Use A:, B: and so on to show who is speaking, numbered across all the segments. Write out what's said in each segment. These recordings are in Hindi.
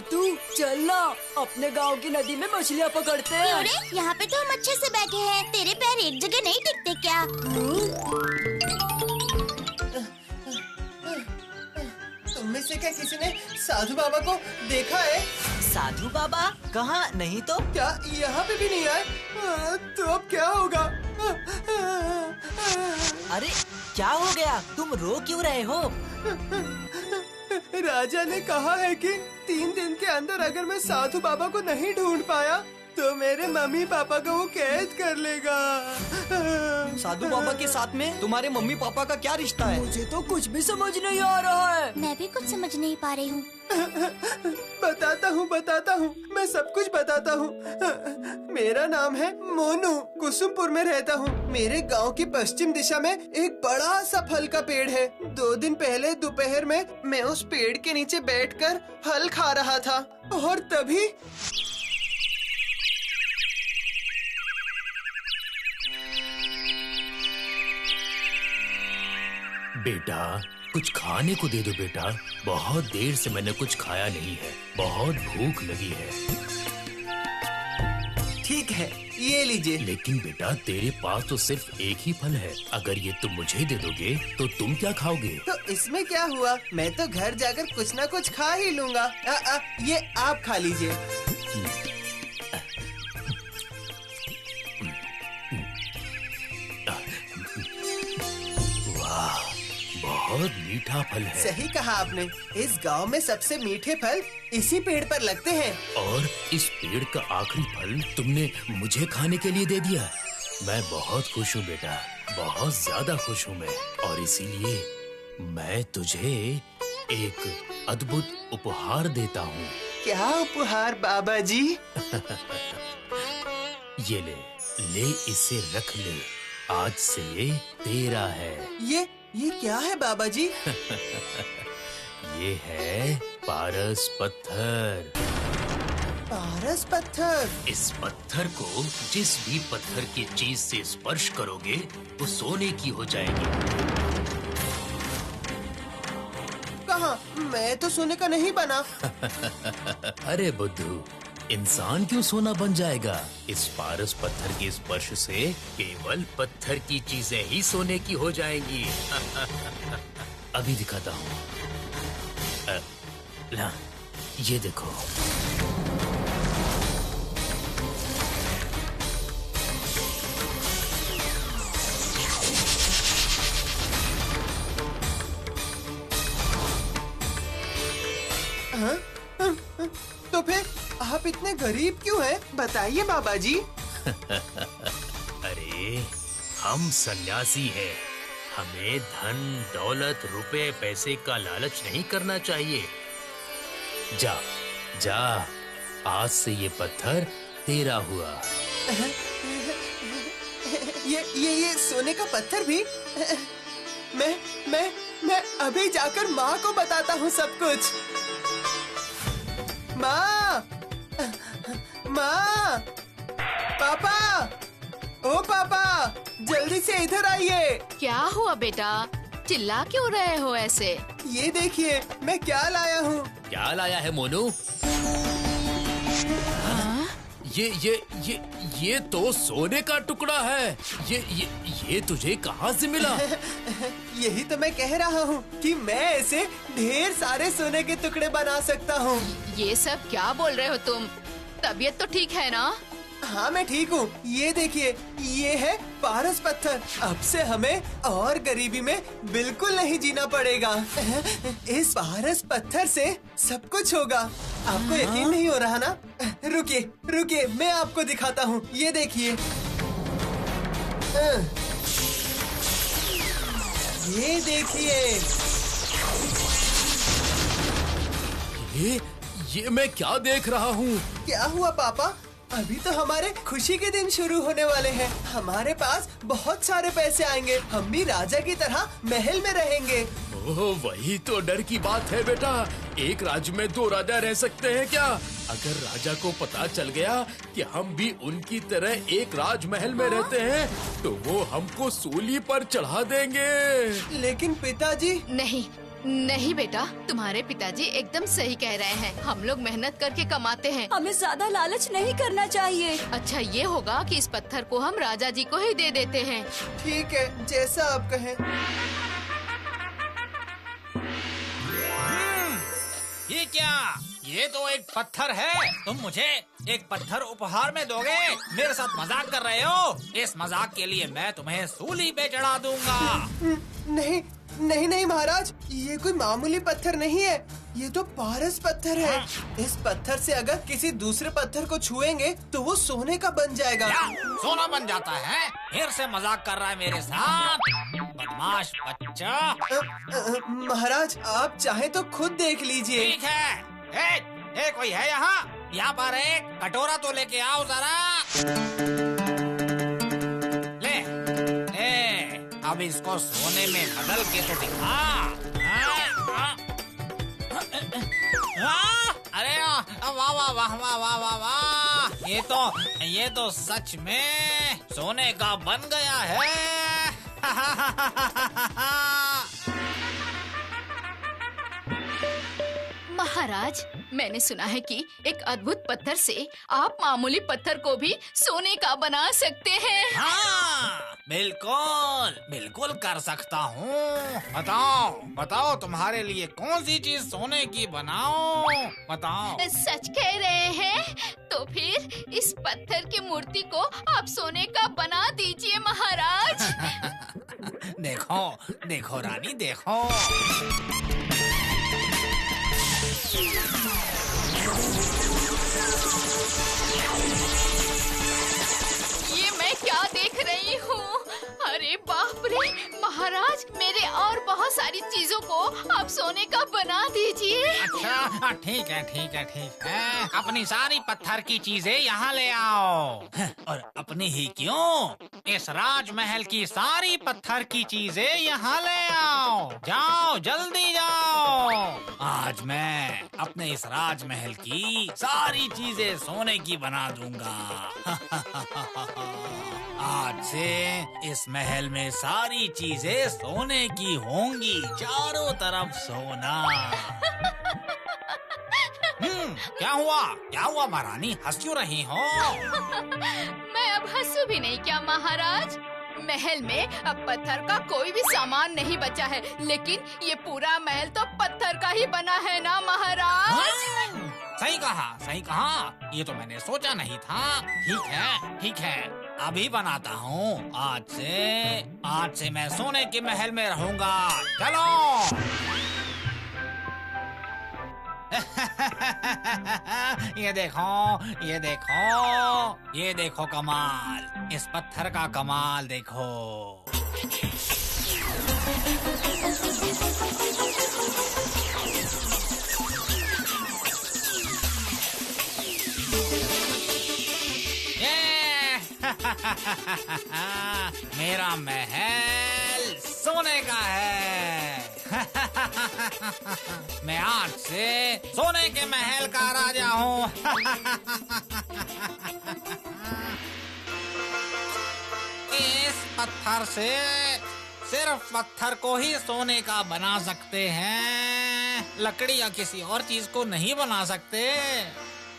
A: मोटू चल ना, अपने गांव की नदी में मछलियाँ पकड़ते हैं।
B: क्यों रे? यहाँ पे तो हम अच्छे से बैठे हैं, तेरे पैर एक जगह नहीं टिकते क्या?
C: तुम में से क्या किसी ने साधु बाबा को देखा है?
D: साधु बाबा कहाँ? नहीं तो।
C: क्या यहाँ पे भी नहीं आए? तो अब क्या होगा?
D: अरे क्या हो गया? तुम रो क्यों रहे हो?
C: राजा ने कहा है कि 3 दिन के अंदर अगर मैं साधु बाबा को नहीं ढूंढ पाया तो मेरे मम्मी पापा को वो कैद कर लेगा।
E: साधु बाबा के साथ में तुम्हारे मम्मी पापा का क्या रिश्ता है?
A: मुझे तो कुछ भी समझ नहीं आ रहा है।
B: मैं भी कुछ समझ नहीं पा रही हूँ।
C: बताता हूँ, मैं सब कुछ बताता हूँ। मेरा नाम है मोनू, कुसुमपुर में रहता हूँ। मेरे गांव की पश्चिम दिशा में एक बड़ा सा फल का पेड़ है। 2 दिन पहले दोपहर में मैं उस पेड़ के नीचे बैठकर फल खा रहा था और तभी
F: बेटा कुछ खाने को दे दो बेटा, बहुत देर से मैंने कुछ खाया नहीं है, बहुत भूख लगी है।
C: ठीक है, ये लीजिए।
F: लेकिन बेटा तेरे पास तो सिर्फ एक ही फल है, अगर ये तुम मुझे दे दोगे तो तुम क्या खाओगे?
C: तो इसमें क्या हुआ, मैं तो घर जाकर कुछ ना कुछ खा ही लूंगा। ये आप खा लीजिए।
F: बहुत मीठा फल है।
C: सही कहा आपने, इस गांव में सबसे मीठे फल इसी पेड़ पर लगते हैं।
F: और इस पेड़ का आखिरी फल तुमने मुझे खाने के लिए दे दिया। मैं बहुत खुश हूँ बेटा, बहुत ज्यादा खुश हूँ मैं, और इसीलिए मैं तुझे एक अद्भुत उपहार देता हूँ।
C: क्या उपहार बाबा जी?
F: ये ले इसे रख ले, आज से ये तेरा है।
C: ये क्या है बाबा जी?
F: ये है पारस पत्थर।
C: पारस पत्थर?
F: इस पत्थर को जिस भी पत्थर की चीज से स्पर्श करोगे वो सोने की हो जाएगी।
C: कहाँ? मैं तो सोने का नहीं बना।
F: अरे बुद्धू, इंसान क्यों सोना बन जाएगा? इस पारस पत्थर के स्पर्श से केवल पत्थर की चीजें ही सोने की हो जाएंगी। अभी दिखाता हूँ। ला, ये देखो।
C: तो फिर आप इतने गरीब क्यों हैं? बताइए बाबा जी।
F: अरे हम सन्यासी हैं, हमें धन दौलत रुपए पैसे का लालच नहीं करना चाहिए। जा आज से ये पत्थर तेरा हुआ।
C: ये सोने का पत्थर भी? मैं अभी जाकर माँ को बताता हूँ सब कुछ। माँ, पापा, ओ पापा, जल्दी से इधर आइए।
G: क्या हुआ बेटा, चिल्ला क्यों रहे हो ऐसे?
C: ये देखिए मैं क्या लाया हूँ।
F: क्या लाया है मोनू? ये तो सोने का टुकड़ा है। ये तुझे कहाँ से मिला?
C: यही तो मैं कह रहा हूँ कि मैं ऐसे ढेर सारे सोने के टुकड़े बना सकता हूँ।
G: ये सब क्या बोल रहे हो तुम? तबीयत तो ठीक है ना?
C: हाँ मैं ठीक हूँ। ये देखिए, ये है पारस पत्थर। अब से हमें और गरीबी में बिल्कुल नहीं जीना पड़ेगा। इस पारस पत्थर से सब कुछ होगा। आपको यकीन नहीं हो रहा ना? रुकिए, मैं आपको दिखाता हूँ। ये देखिए, ये देखिए।
F: ये मैं क्या देख रहा हूँ?
C: क्या हुआ पापा? अभी तो हमारे खुशी के दिन शुरू होने वाले हैं। हमारे पास बहुत सारे पैसे आएंगे। हम भी राजा की तरह महल में रहेंगे।
F: ओह, वही तो डर की बात है बेटा। एक राज्य में 2 राजा रह सकते हैं क्या? अगर राजा को पता चल गया कि हम भी उनकी तरह एक राजमहल में रहते हैं तो वो हमको सूली पर चढ़ा देंगे।
C: लेकिन पिताजी।
G: नहीं बेटा, तुम्हारे पिताजी एकदम सही कह रहे हैं। हम लोग मेहनत करके कमाते हैं।
A: हमें ज्यादा लालच नहीं करना चाहिए।
G: अच्छा ये होगा कि इस पत्थर को हम राजा जी को ही दे देते हैं।
C: ठीक है, जैसा आप कहें।
H: ये क्या? ये तो एक पत्थर है। तुम मुझे एक पत्थर उपहार में दोगे? मेरे साथ मजाक कर रहे हो? इस मजाक के लिए मैं तुम्हें सूली पे चढ़ा दूंगा।
C: नहीं नहीं नहीं महाराज, ये कोई मामूली पत्थर नहीं है। ये तो पारस पत्थर है। इस पत्थर से अगर किसी दूसरे पत्थर को छुएंगे तो वो सोने का बन जाएगा।
H: क्या सोना बन जाता है? फिर से मजाक कर रहा है मेरे साथ, बदमाश बच्चा।
C: महाराज, आप चाहे तो खुद देख लीजिए।
H: ठीक है। ए, कोई है यहाँ पर एक कटोरा तो लेके आओ जरा। अब इसको सोने में बदल के तो दिखा। अरे वाह वाह वाह वाह वाह वाह वाह, ये तो सच में सोने का बन गया है।
G: महाराज, मैंने सुना है कि एक अद्भुत पत्थर से आप मामूली पत्थर को भी सोने का बना सकते हैं।
H: हाँ, बिल्कुल कर सकता हूँ। बताओ तुम्हारे लिए कौन सी चीज सोने की बनाओ? बताओ।
G: सच कह रहे हैं? तो फिर इस पत्थर की मूर्ति को आप सोने का बना दीजिए महाराज।
H: देखो रानी, देखो।
G: ये मैं क्या देख रही हूँ? अरे बाप रे महाराज, मेरे और बहुत सारी चीजों को आप सोने का बना दीजिए।
H: अच्छा ठीक है। अपनी सारी पत्थर की चीजें यहाँ ले आओ। और अपनी ही क्यों, इस राजमहल की सारी पत्थर की चीजें यहाँ ले आओ। जाओ, जल्दी जाओ। आज मैं अपने इस राजमहल की सारी चीजें सोने की बना दूंगा। आज से इस महल में सारी चीजें सोने की होंगी, चारों तरफ सोना। क्या हुआ महारानी, हंस क्यों रही हो?
G: मैं अब हंसू भी नहीं क्या महाराज? महल में अब पत्थर का कोई भी सामान नहीं बचा है, लेकिन ये पूरा महल तो पत्थर का ही बना है ना महाराज?
H: सही कहा। ये तो मैंने सोचा नहीं था। ठीक है, अभी बनाता हूँ। आज से मैं सोने के महल में रहूंगा। चलो। ये देखो कमाल, इस पत्थर का कमाल देखो। मेरा महल सोने का है। मैं आज से सोने के महल का राजा हूँ। इस पत्थर से सिर्फ पत्थर को ही सोने का बना सकते हैं, लकड़ी या किसी और चीज को नहीं बना सकते।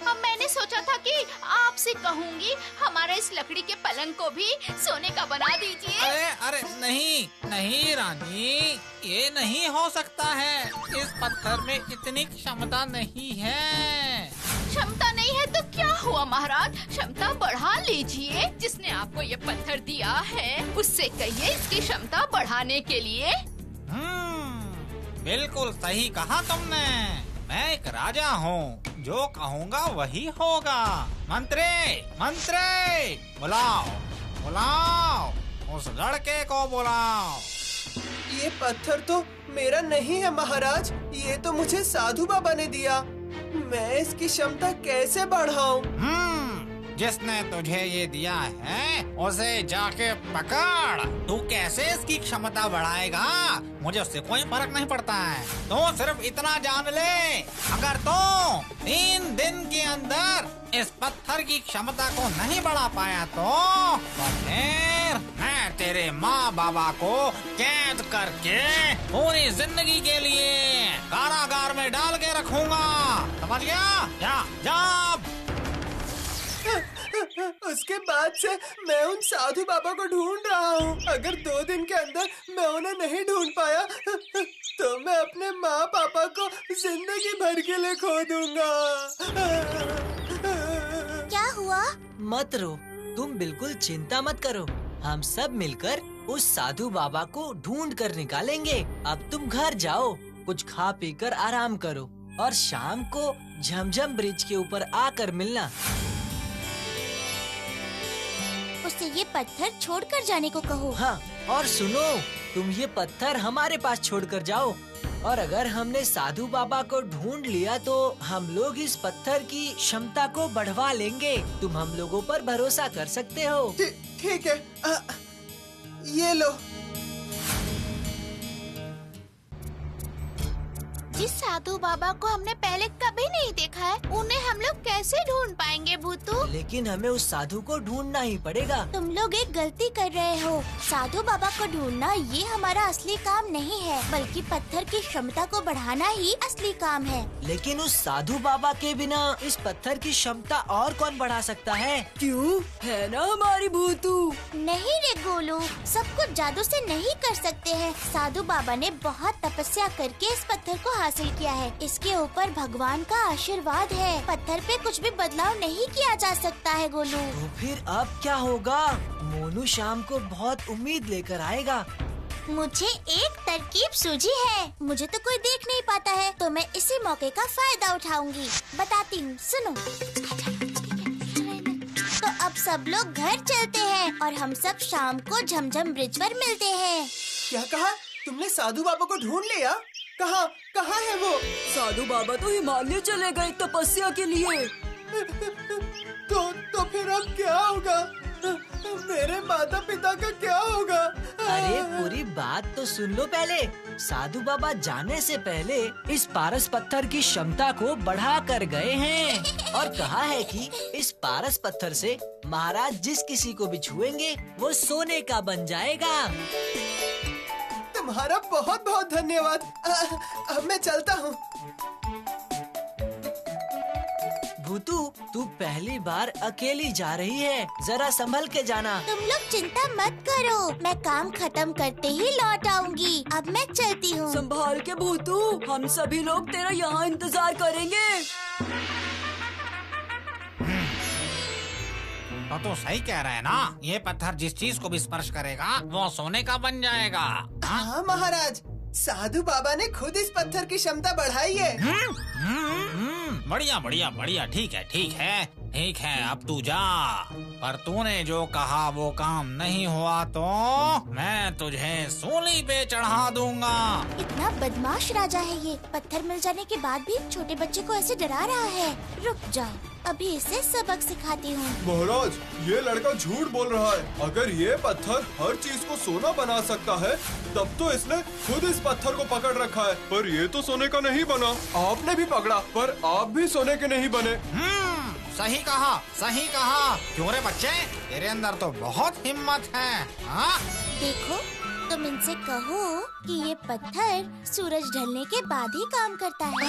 B: अब मैंने सोचा था कि आपसे कहूँगी हमारा इस लकड़ी के पलंग को भी सोने का बना दीजिए।
H: अरे नहीं रानी, ये नहीं हो सकता है। इस पत्थर में इतनी क्षमता नहीं है।
G: क्षमता नहीं है तो क्या हुआ महाराज, क्षमता बढ़ा लीजिए। जिसने आपको ये पत्थर दिया है उससे कहिए इसकी क्षमता बढ़ाने के लिए।
H: बिल्कुल सही कहा तुमने। मैं एक राजा हूँ, जो कहूँगा वही होगा। मंत्री, बुलाओ उस लड़के को बुलाओ।
C: ये पत्थर तो मेरा नहीं है महाराज, ये तो मुझे साधु बाबा ने दिया। मैं इसकी क्षमता कैसे बढ़ाऊं?
H: जिसने तुझे ये दिया है उसे जाके पकड़। तू कैसे इसकी क्षमता बढ़ाएगा, मुझे उससे कोई फर्क नहीं पड़ता है। तो सिर्फ इतना जान ले, अगर तो 3 दिन के अंदर इस पत्थर की क्षमता को नहीं बढ़ा पाया तो फिर मैं तेरे माँ बाबा को कैद करके पूरी जिंदगी के लिए में डाल के रखूंगा, समझ गया? जा।
C: उसके बाद से मैं उन साधु बाबा को ढूंढ रहा हूँ। अगर 2 दिन के अंदर मैं उन्हें नहीं ढूंढ पाया तो मैं अपने माँ पापा को जिंदगी भर के लिए खो दूंगा।
B: क्या हुआ?
D: मत रो, तुम बिल्कुल चिंता मत करो। हम सब मिलकर उस साधु बाबा को ढूंढ कर निकालेंगे। अब तुम घर जाओ, कुछ खा पी कर आराम करो और शाम को झमझम ब्रिज के ऊपर आकर मिलना।
B: उससे ये पत्थर छोड़कर जाने को कहो।
D: हाँ, और सुनो, तुम ये पत्थर हमारे पास छोड़कर जाओ, और अगर हमने साधु बाबा को ढूंढ लिया तो हम लोग इस पत्थर की क्षमता को बढ़वा लेंगे। तुम हम लोगों पर भरोसा कर सकते हो।
C: ठीक है, ये लो।
B: जिस साधु बाबा को हमने पहले कभी नहीं देखा है, उन्हें हम लोग कैसे ढूंढ पाएंगे भूतू?
D: लेकिन हमें उस साधु को ढूंढना ही पड़ेगा।
B: तुम लोग एक गलती कर रहे हो। साधु बाबा को ढूंढना ये हमारा असली काम नहीं है, बल्कि पत्थर की क्षमता को बढ़ाना ही असली काम है।
D: लेकिन उस साधु बाबा के बिना इस पत्थर की क्षमता और कौन बढ़ा सकता है?
A: क्यों? है ना हमारी भूतू।
B: नहीं रे गोलू, सब कुछ जादू से नहीं कर सकते हैं। साधु बाबा ने बहुत तपस्या करके इस पत्थर को हासिल किया है। इसके ऊपर भगवान का आशीर्वाद है। पत्थर पे कुछ भी बदलाव नहीं किया जा सकता है गोलू।
D: तो फिर अब क्या होगा? मोनू शाम को बहुत उम्मीद लेकर आएगा।
B: मुझे एक तरकीब सूझी है। मुझे तो कोई देख नहीं पाता है, तो मैं इसी मौके का फायदा उठाऊंगी। बताती हूँ, सुनो। तो अब सब लोग घर चलते हैं और हम सब शाम को झमझम ब्रिज पर मिलते हैं।
C: क्या कहा तुमने? साधु बाबा को ढूंढ लिया? कहाँ है वो?
A: साधु बाबा तो हिमालय चले गए तपस्या के लिए।
C: तो फिर अब क्या होगा? मेरे माता पिता का क्या होगा?
D: अरे पूरी बात तो सुन लो पहले। साधु बाबा जाने से पहले इस पारस पत्थर की क्षमता को बढ़ा कर गए हैं और कहा है कि इस पारस पत्थर से महाराज जिस किसी को भी छुएंगे वो सोने का बन जाएगा।
C: तुम्हारा बहुत बहुत धन्यवाद। अब मैं चलता हूँ।
D: भूतू, तू पहली बार अकेली जा रही है, जरा संभल के जाना।
B: तुम लोग चिंता मत करो, मैं काम खत्म करते ही लौट आऊंगी। अब मैं चलती हूँ।
A: संभाल के भूतू, हम सभी लोग तेरा यहाँ इंतजार करेंगे।
H: तो सही कह रहे हैं ना, ये पत्थर जिस चीज को भी स्पर्श करेगा वो सोने का बन जाएगा।
C: हाँ महाराज, साधु बाबा ने खुद इस पत्थर की क्षमता बढ़ाई है।
H: बढ़िया बढ़िया बढ़िया, ठीक है, अब तू जा। पर तूने जो कहा वो काम नहीं हुआ तो मैं तुझे सूली पे चढ़ा दूंगा।
B: इतना बदमाश राजा है ये, पत्थर मिल जाने के बाद भी छोटे बच्चे को ऐसे डरा रहा है। रुक जाओ, अभी इसे सबक सिखाती हूँ।
I: महाराज, ये लड़का झूठ बोल रहा है। अगर ये पत्थर हर चीज को सोना बना सकता है तब तो इसने खुद इस पत्थर को पकड़ रखा है। पर ये तो सोने का नहीं बना। आपने भी पकड़ा पर आप भी सोने के नहीं बने।
H: सही कहा। क्यों रे बच्चे, तेरे अंदर तो बहुत हिम्मत है। हाँ?
B: देखो, तुम इनसे कहो कि ये पत्थर सूरज ढलने के बाद ही काम करता है।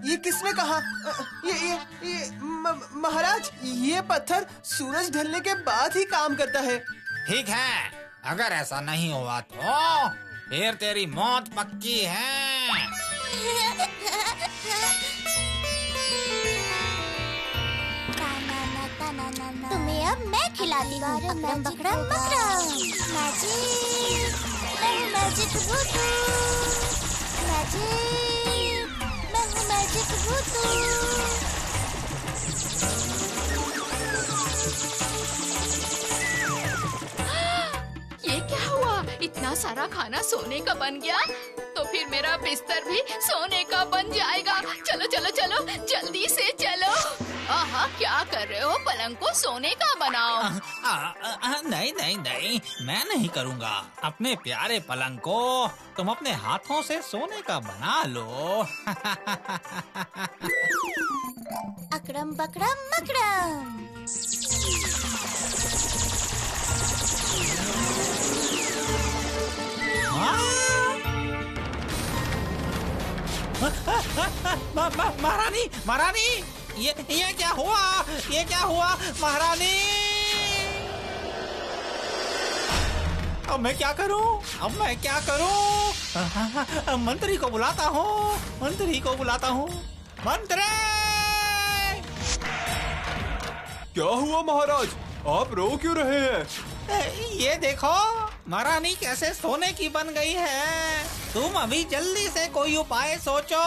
C: ये किसने कहा? महाराज, ये पत्थर सूरज ढलने के बाद ही काम करता है।
H: ठीक है, अगर ऐसा नहीं हुआ तो फिर तेरी मौत पक्की है।
B: तुम्हें अब मैं खिलाती हूँ। अकड़म बकड़म बकड़म। मैजिक, मैं हूँ मैजिक भूतू। मैं हूँ मैजिक भूतू।
G: ये क्या हुआ? इतना सारा खाना सोने का बन गया, तो फिर मेरा बिस्तर भी सोने का बन जाएगा। चलो चलो चलो, जल्दी से चलो। आहा, क्या कर रहे हो? पलंग को सोने का बनाओ।
H: नहीं, मैं नहीं करूँगा। अपने प्यारे पलंग को तुम अपने हाथों से सोने का बना लो।
B: अकड़म बकड़म मकड़म।
H: महारानी महारानी, ये क्या हुआ? ये क्या हुआ महारानी? अब मैं क्या करूं? मंत्री को बुलाता हूँ। मंत्री!
I: क्या हुआ महाराज? आप रो क्यों रहे हैं?
H: ये देखो, महारानी कैसे सोने की बन गई है। तुम अभी जल्दी से कोई उपाय सोचो,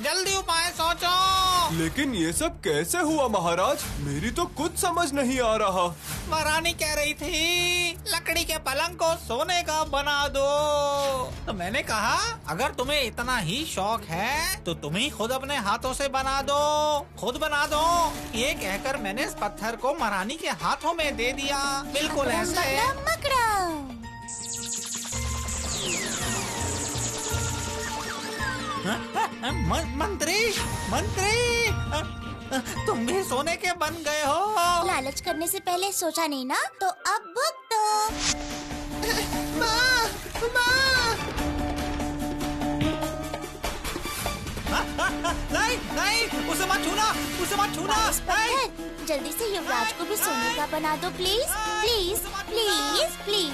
H: जल्दी उपाय सोचो।
I: लेकिन ये सब कैसे हुआ महाराज? मेरी तो कुछ समझ नहीं आ रहा।
H: महारानी कह रही थी लकड़ी के पलंग को सोने का बना दो, तो मैंने कहा अगर तुम्हें इतना ही शौक है तो तुम ही खुद अपने हाथों से बना दो, खुद बना दो। ये कहकर मैंने इस पत्थर को महारानी के हाथों में दे दिया, बिल्कुल ऐसे। मंत्री तुम भी सोने के बन गए हो।
B: लालच करने से पहले सोचा नहीं ना, तो अब भुगतो।
H: नहीं, उसे मत छूना।
B: जल्दी से युवराज को भी सोने का बना दो, प्लीज प्लीज प्लीज प्लीज।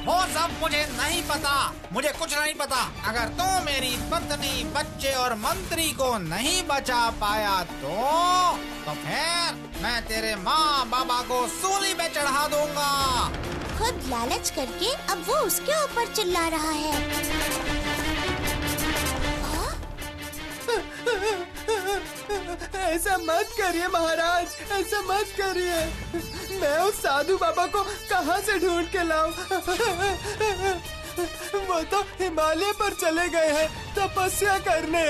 H: वो सब मुझे नहीं पता, मुझे कुछ नहीं पता। अगर तू मेरी पत्नी, बच्चे और मंत्री को नहीं बचा पाया तो फिर मैं तेरे माँ बाबा को सूली पे चढ़ा दूंगा।
B: खुद लालच करके अब वो उसके ऊपर चिल्ला रहा है।
C: ऐसा मत करिए महाराज, ऐसा मत करिए। मैं उस साधु बाबा को कहाँ से ढूंढ के लाऊं? वो तो हिमालय पर चले गए हैं तपस्या करने।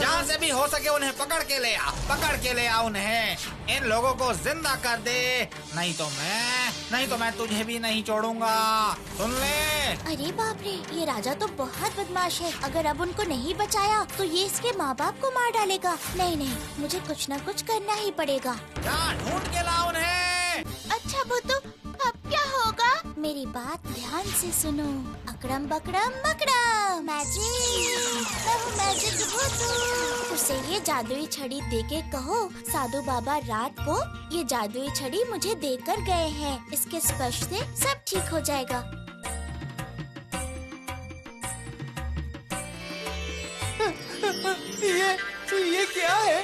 H: जहाँ से भी हो सके उन्हें पकड़ के ले आ उन्हें। इन लोगों को जिंदा कर दे, नहीं तो मैं तुझे भी नहीं छोड़ूंगा, सुन ले।
B: अरे बाप रे, ये राजा तो बहुत बदमाश है। अगर अब उनको नहीं बचाया तो ये इसके माँ बाप को मार डालेगा। नहीं, मुझे कुछ न कुछ करना ही पड़ेगा।
H: जा ढूंढ के ला उन्हें।
B: अच्छा बुद्धू, अब क्या होगा? मेरी बात ध्यान से सुनो। अकड़म बकड़म बकड़म, मैजिक बुद्धू। उसे ये जादुई छड़ी देके कहो साधु बाबा रात को ये जादुई छड़ी मुझे देकर गए हैं। इसके स्पर्श से सब ठीक हो जाएगा।
C: ये क्या है?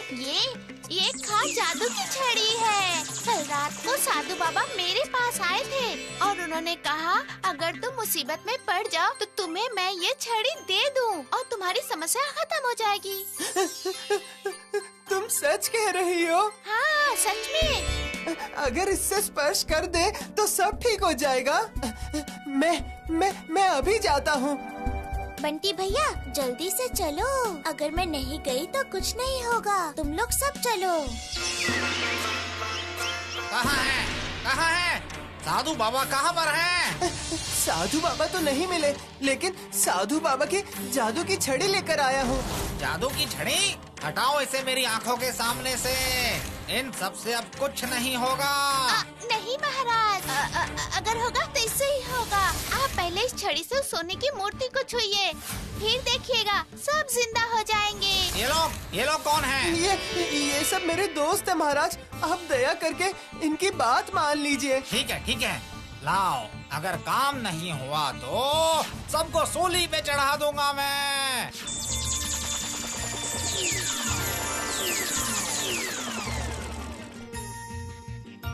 B: ये खास जादू की छड़ी है। कल रात को साधु बाबा मेरे पास आए थे और उन्होंने कहा अगर तुम मुसीबत में पड़ जाओ तो तुम्हें मैं ये छड़ी दे दूं और तुम्हारी समस्या खत्म हो जाएगी।
C: तुम सच कह रही हो?
B: हाँ, सच में।
C: अगर इससे स्पर्श कर दे तो सब ठीक हो जाएगा। मैं अभी जाता हूँ।
B: बंटी भैया जल्दी से चलो, अगर मैं नहीं गई तो कुछ नहीं होगा। तुम लोग सब चलो।
H: कहाँ है? साधु बाबा कहाँ पर हैं?
C: साधु बाबा तो नहीं मिले, लेकिन साधु बाबा की जादू की छड़ी लेकर आया हूँ।
H: जादू की छड़ी? हटाओ इसे मेरी आँखों के सामने से। इन सब से अब कुछ नहीं होगा।
B: नहीं महाराज, अगर होगा तो इससे ही होगा। आप पहले इस छड़ी से उस सोने की मूर्ति को छुइए, फिर देखिएगा सब जिंदा हो जाएंगे।
H: ये लोग कौन हैं?
C: ये सब मेरे दोस्त हैं महाराज। आप दया करके इनकी बात मान लीजिए।
H: ठीक है, लाओ। अगर काम नहीं हुआ तो सबको सूली पे चढ़ा दूंगा मैं।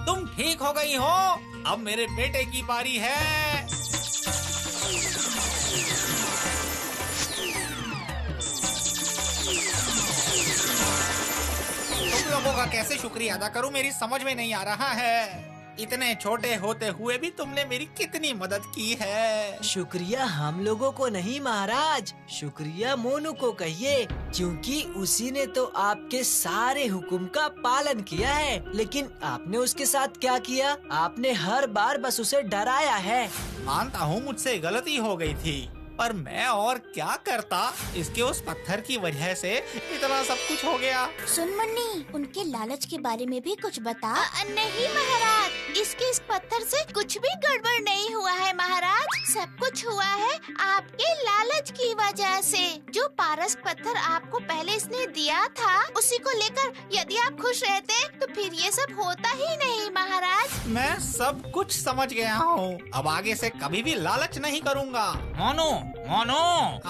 H: तुम ठीक हो गई हो, अब मेरे बेटे की बारी है। तुम लोगों का कैसे शुक्रिया अदा करूं मेरी समझ में नहीं आ रहा है। इतने छोटे होते हुए भी तुमने मेरी कितनी मदद की है।
D: शुक्रिया हम लोगों को नहीं महाराज, शुक्रिया मोनू को कहिए, क्योंकि उसी ने तो आपके सारे हुक्म का पालन किया है। लेकिन आपने उसके साथ क्या किया? आपने हर बार बस उसे डराया है।
H: मानता हूँ मुझसे गलती हो गई थी, पर मैं और क्या करता, इसके उस पत्थर की वजह से इतना सब कुछ हो गया।
B: सुन मुन्नी, उनके लालच के बारे में भी कुछ बता। नहीं महाराज, इसके इस पत्थर से कुछ भी गड़बड़ नहीं हुआ है महाराज। सब कुछ हुआ है आपके लालच की वजह से। जो पारस पत्थर आपको पहले इसने दिया था, उसी को लेकर यदि आप खुश रहते तो फिर ये सब होता ही नहीं महाराज।
H: मैं सब कुछ समझ गया हूँ, अब आगे से कभी भी लालच नहीं करूँगा। मोनू मोनू,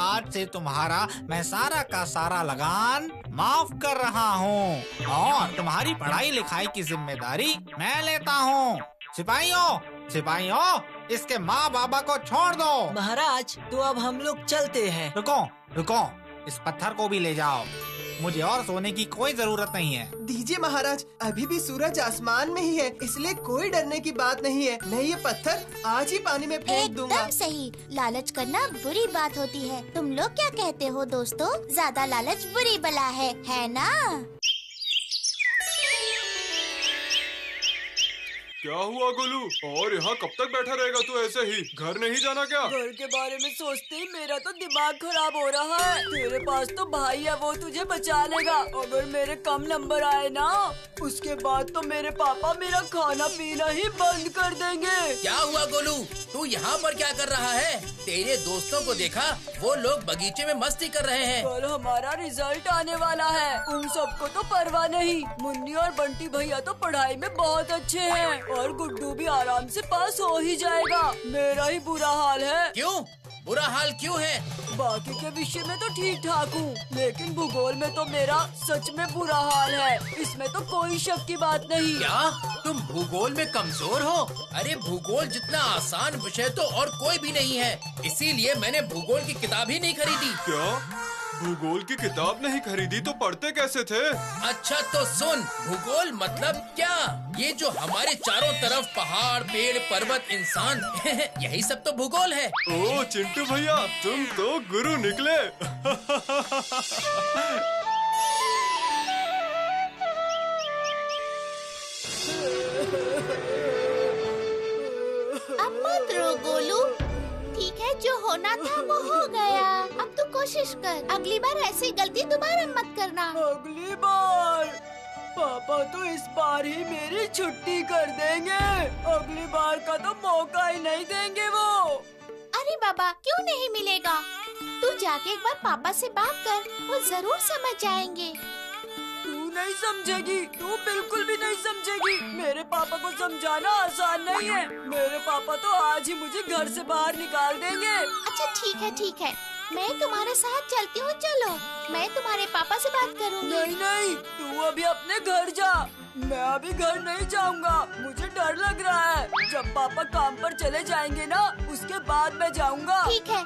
H: आज से तुम्हारा मैं सारा का सारा लगान माफ कर रहा हूँ और तुम्हारी पढ़ाई लिखाई की जिम्मेदारी मैं लेता हूँ। सिपाहियों, इसके माँ बाबा को छोड़ दो।
D: महाराज, तो अब हम लोग चलते हैं।
H: रुको, इस पत्थर को भी ले जाओ। मुझे और सोने की कोई जरूरत नहीं है।
C: दीजिए महाराज, अभी भी सूरज आसमान में ही है, इसलिए कोई डरने की बात नहीं है। मैं ये पत्थर आज ही पानी में फेंक दूंगा।
B: एकदम सही, लालच करना बुरी बात होती है। तुम लोग क्या कहते हो दोस्तों? ज्यादा लालच बुरी बला है ना?
I: क्या हुआ गोलू? और यहाँ कब तक बैठा रहेगा तू ऐसे ही? घर नहीं जाना क्या?
A: घर के बारे में सोचते ही मेरा तो दिमाग खराब हो रहा है। तेरे पास तो भाई है, वो तुझे बचा लेगा। अगर मेरे कम नंबर आए ना, उसके बाद तो मेरे पापा मेरा खाना पीना ही बंद कर देंगे।
F: क्या हुआ गोलू, तू यहाँ पर क्या कर रहा है? तेरे दोस्तों को देखा, वो लोग बगीचे में मस्ती कर रहे हैं।
A: कल हमारा रिजल्ट आने वाला है, उन सबको तो परवाह नहीं। मुन्नी और बंटी भैया तो पढ़ाई में बहुत अच्छे हैं और गुड्डू भी आराम से पास हो ही जाएगा। मेरा ही बुरा हाल है।
F: क्यों? बुरा हाल क्यों है?
A: बाकी के विषय में तो ठीक ठाक हूँ, लेकिन भूगोल में तो मेरा सच में बुरा हाल है। इसमें तो कोई शक की बात नहीं।
F: क्या तुम भूगोल में कमजोर हो? अरे भूगोल जितना आसान विषय तो और कोई भी नहीं है, इसीलिए मैंने भूगोल की किताब ही नहीं खरीदी।
I: क्या भूगोल की किताब नहीं खरीदी तो पढ़ते कैसे थे?
F: अच्छा तो सुन, भूगोल मतलब क्या? ये जो हमारे चारों तरफ पहाड़, पेड़, पर्वत, इंसान यही सब तो भूगोल है।
I: ओ चिंटू भैया, तुम तो गुरु निकले।
B: अब मत रो गोलू, ठीक है, जो होना था वो हो गया। अब तू कोशिश कर, अगली बार ऐसी गलती दोबारा मत करना।
A: अगली बार? पापा तो इस बार ही मेरी छुट्टी कर देंगे। अगली बार का तो मौका ही नहीं देंगे वो।
B: अरे बाबा, क्यों नहीं मिलेगा? तू जाके एक बार पापा से बात कर, वो जरूर समझ जाएंगे।
A: तू नहीं समझेगी, तू बिल्कुल भी नहीं समझेगी। मेरे पापा को समझाना आसान नहीं है। मेरे पापा तो आज ही मुझे घर से बाहर निकाल देंगे।
B: अच्छा ठीक है, मैं तुम्हारे साथ चलती हूँ। चलो, मैं तुम्हारे पापा से बात करूँगी।
A: नहीं, तू अभी अपने घर जा। मैं अभी घर नहीं जाऊँगा, मुझे डर लग रहा है। जब पापा काम पर चले जाएंगे ना, उसके बाद मैं जाऊँगा।
B: ठीक है,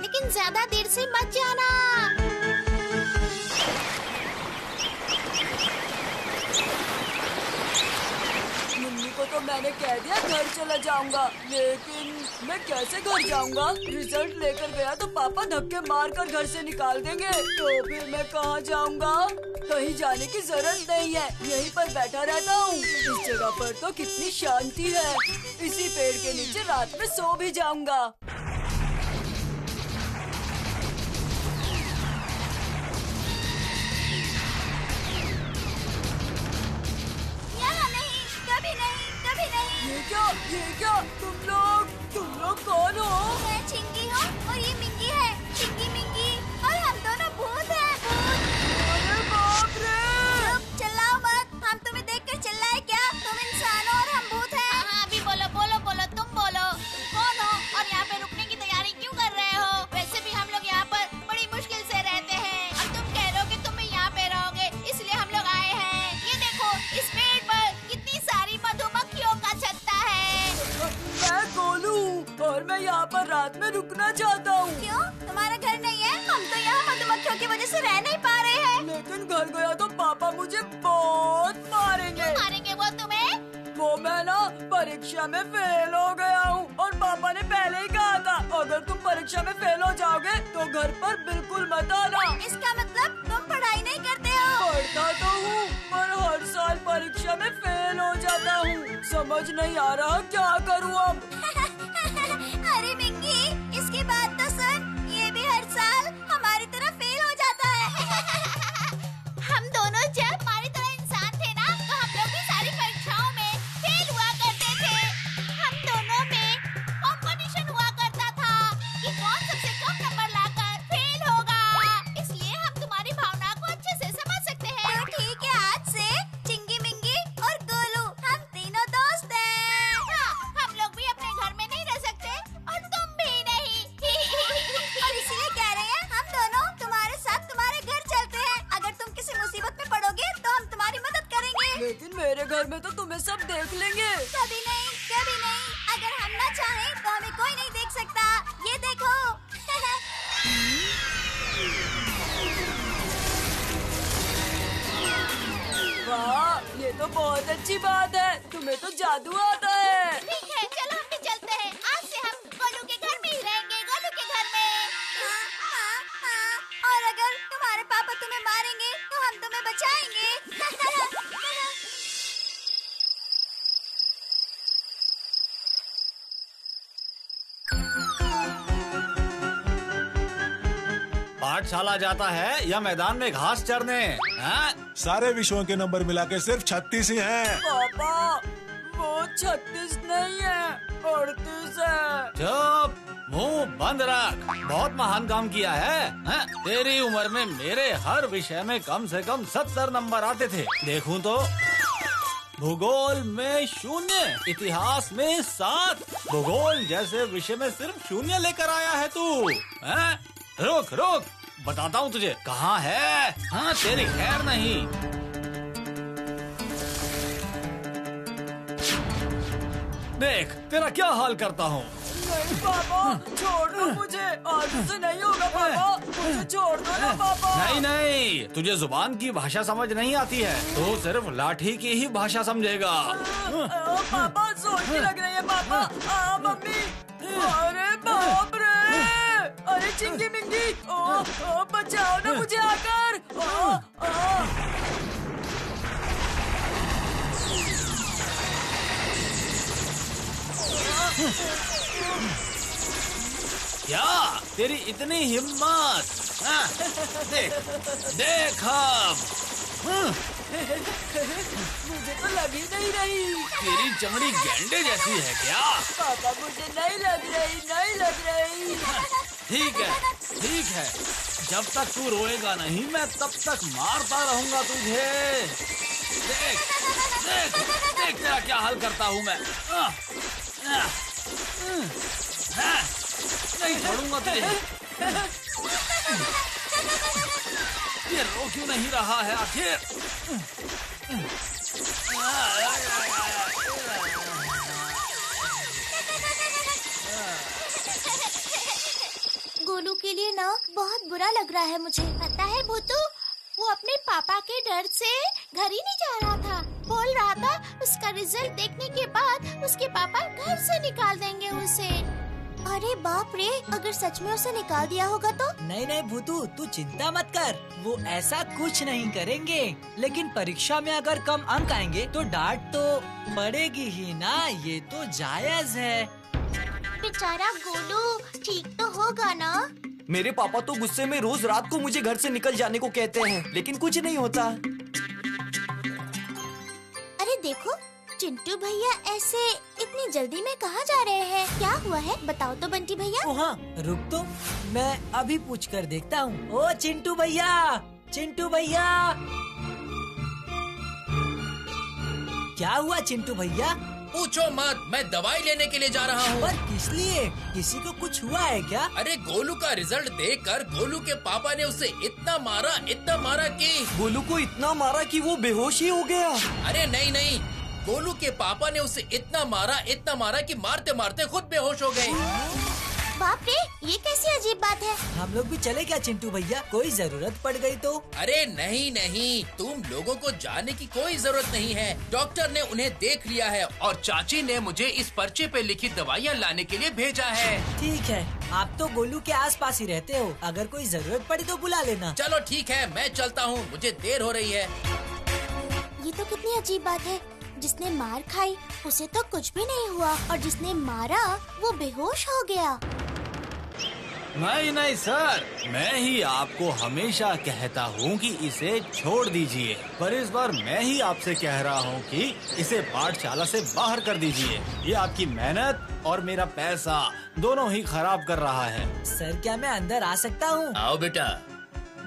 B: लेकिन ज्यादा देर से मत जाना।
A: को तो मैंने कह दिया घर चला जाऊंगा, लेकिन मैं कैसे घर जाऊंगा? रिजल्ट लेकर गया तो पापा धक्के मार कर घर से निकाल देंगे। तो फिर मैं कहाँ जाऊंगा? कहीं जाने की जरूरत नहीं है, यहीं पर बैठा रहता हूँ। इस जगह पर तो कितनी शांति है। इसी पेड़ के नीचे रात में सो भी जाऊंगा। ये क्या? तुम लोग कौन हो?
B: मैं चिंकी हूँ और ये मिंकी है। चिंकी मिंकी और हम दोनों भूत हैं।
A: अरे बाप रे!
B: चिल्लाओ मत, हम तुम्हें देखकर चिल्लाए क्या? तुम इंसान हो और हम भूत हैं। हाँ, अभी बोलो, तुम बोलो, कौन हो और यहाँ पे रुकने की तैयारी क्यों कर रहे हो? वैसे भी हम लोग यहाँ पर बड़ी मुश्किल से रहते हैं। अब तुम कह रहे हो कि तुम भी यहाँ पे रहोगे, इसलिए हम लोग आए हैं। ये देखो, इस पेड़ पर कितनी सारी मधुमक्खियों का छत्ता है।
A: मैं गोलू और मैं यहाँ पर रात में रुकना चाहता हूँ।
B: क्यों? तुम्हारा घर नहीं है? हम तो यहाँ मधुमक्खियों की वजह से रह नहीं पा रहे हैं।
A: लेकिन घर गया तो पापा मुझे बहुत मारेंगे।
B: क्यों मारेंगे वो तुम्हें?
A: वो मैं ना परीक्षा में फेल हो गया हूँ और पापा ने पहले ही कहा था, अगर तुम परीक्षा में फेल हो जाओगे तो घर पर बिल्कुल मत आना।
B: इसका मतलब तुम पढ़ाई नहीं करते हो?
A: पढ़ता तो हूँ, पर हर साल परीक्षा में फेल हो जाता हूँ। समझ नहीं आ रहा क्या करूँ अब।
B: अरे मिंकी, से कम नंबर लाकर फेल होगा। इसलिए हम तुम्हारी भावना को अच्छे से समझ सकते हैं। तो ठीक है, आज से चिंगी मिंगी और गोलू हम तीनों दोस्त हैं। हाँ, हम लोग भी अपने घर में नहीं रह सकते और तुम भी नहीं। और इसीलिए कह रहे हैं हम दोनों तुम्हारे साथ तुम्हारे घर चलते हैं। अगर तुम किसी मुसीबत में पड़ोगे तो हम तुम्हारी मदद करेंगे।
A: लेकिन मेरे घर में तो तुम्हें सब देख लेंगे।
B: कभी नहीं, कभी नहीं। अगर हम ना चाहें तो हमें कोई नहीं देख सकता। ये देखो।
A: वाह, ये तो बहुत अच्छी बात है। तुम्हें तो जादू आता है।
B: ठीक है, चलो हम भी चलते हैं। आज से हम गोलू के घर में ही रहेंगे, गोलू के घर में। और अगर तुम्हारे पापा तुम्हें मारेंगे तो हम तुम्हें बचाएंगे।
E: पाठशाला जाता है या मैदान में घास चरने? हाँ?
J: सारे विषयों के नंबर मिला के सिर्फ 36 ही हैं।
A: पापा, वो 36 नहीं है, 38 है।
E: चुप, मुंह बंद रख। बहुत महान काम किया है। हाँ? तेरी उम्र में मेरे हर विषय में कम से कम 70 नंबर आते थे। देखूं तो भूगोल में 0, इतिहास में 7, भूगोल जैसे विषय में सिर्फ 0 लेकर आया है तू। हाँ? रुक रुक, बताता हूँ तुझे कहाँ है। हाँ, तेरी खैर नहीं। देख तेरा क्या हाल करता हूँ।
A: नहीं पापा, छोड़ दो मुझे। आज से नहीं होगा पापा, मुझे छोड़ दो ना पापा।
E: नहीं नहीं, तुझे जुबान की भाषा समझ नहीं आती है। तू सिर्फ लाठी की ही भाषा समझेगा।
A: पापा, सोच की लग रही है पापा। मम्मी, अरे बाप रे, अरे चिंगी मिंगी, बचाओ ना मुझे आकर।
E: क्या तेरी इतनी हिम्मत? हाँ, देख देख अब।
A: मुझे तो लग ही नहीं रही।
E: तेरी चमड़ी गेंडे जैसी है क्या?
A: पापा, मुझे नहीं लग रही, नहीं लग रही।
E: ठीक है, ठीक है। जब तक तू रोएगा नहीं मैं तब तक मारता रहूंगा तुझे। देख देख देख तेरा क्या हाल करता हूँ मैं। नहीं छोड़ूंगा तुझे। ये रो क्यों नहीं रहा है आखिर?
B: गोलू के लिए ना बहुत बुरा लग रहा है मुझे। पता है भूतू, वो अपने पापा के डर से घर ही नहीं जा रहा था। बोल रहा था उसका रिजल्ट देखने के बाद उसके पापा घर से निकाल देंगे उसे। अरे बाप रे, अगर सच में उसे निकाल दिया होगा तो?
D: नहीं नहीं भूतू, तू चिंता मत कर, वो ऐसा कुछ नहीं करेंगे। लेकिन परीक्षा में अगर कम अंक आएंगे तो डांट तो पड़ेगी ही ना, ये तो जायज है।
B: बेचारा गोलू ठीक तो होगा ना?
E: मेरे पापा तो गुस्से में रोज रात को मुझे घर से निकल जाने को कहते हैं, लेकिन कुछ नहीं होता।
B: अरे देखो, चिंटू भैया ऐसे इतनी जल्दी में कहाँ जा रहे हैं? क्या हुआ है बताओ तो बंटी भैया।
D: ओ हाँ, रुक तो, मैं अभी पूछ कर देखता हूँ। ओ चिंटू भैया, चिंटू भैया, क्या हुआ चिंटू भैया?
F: पूछो मत, मैं दवाई लेने के लिए जा रहा हूँ।
D: पर किस लिए? किसी को कुछ हुआ है क्या?
F: अरे गोलू का रिजल्ट देखकर गोलू के पापा ने उसे इतना मारा कि
E: गोलू को इतना मारा कि वो बेहोश ही हो गया।
F: अरे नहीं नहीं, गोलू के पापा ने उसे इतना मारा कि मारते मारते खुद बेहोश हो गए।
B: बाप रे, ये कैसी अजीब बात है।
D: हम लोग भी चले क्या चिंटू भैया? कोई जरूरत पड़ गई तो?
F: अरे नहीं नहीं, तुम लोगों को जाने की कोई जरूरत नहीं है। डॉक्टर ने उन्हें देख लिया है और चाची ने मुझे इस पर्चे पे लिखी दवाइयाँ लाने के लिए भेजा है।
D: ठीक है, आप तो गोलू के आसपास ही रहते हो, अगर कोई जरूरत पड़ी तो बुला लेना।
F: चलो ठीक है, मैं चलता हूँ, मुझे देर हो रही है।
B: ये तो कितनी अजीब बात है। जिसने मार खाई उसे तो कुछ भी नहीं हुआ और जिसने मारा वो बेहोश हो गया।
E: नहीं नहीं सर, मैं ही आपको हमेशा कहता हूँ कि इसे छोड़ दीजिए, पर इस बार मैं ही आपसे कह रहा हूँ कि इसे पाठशाला से बाहर कर दीजिए। ये आपकी मेहनत और मेरा पैसा दोनों ही खराब कर रहा है।
D: सर क्या मैं अंदर आ सकता हूँ?
F: आओ बेटा,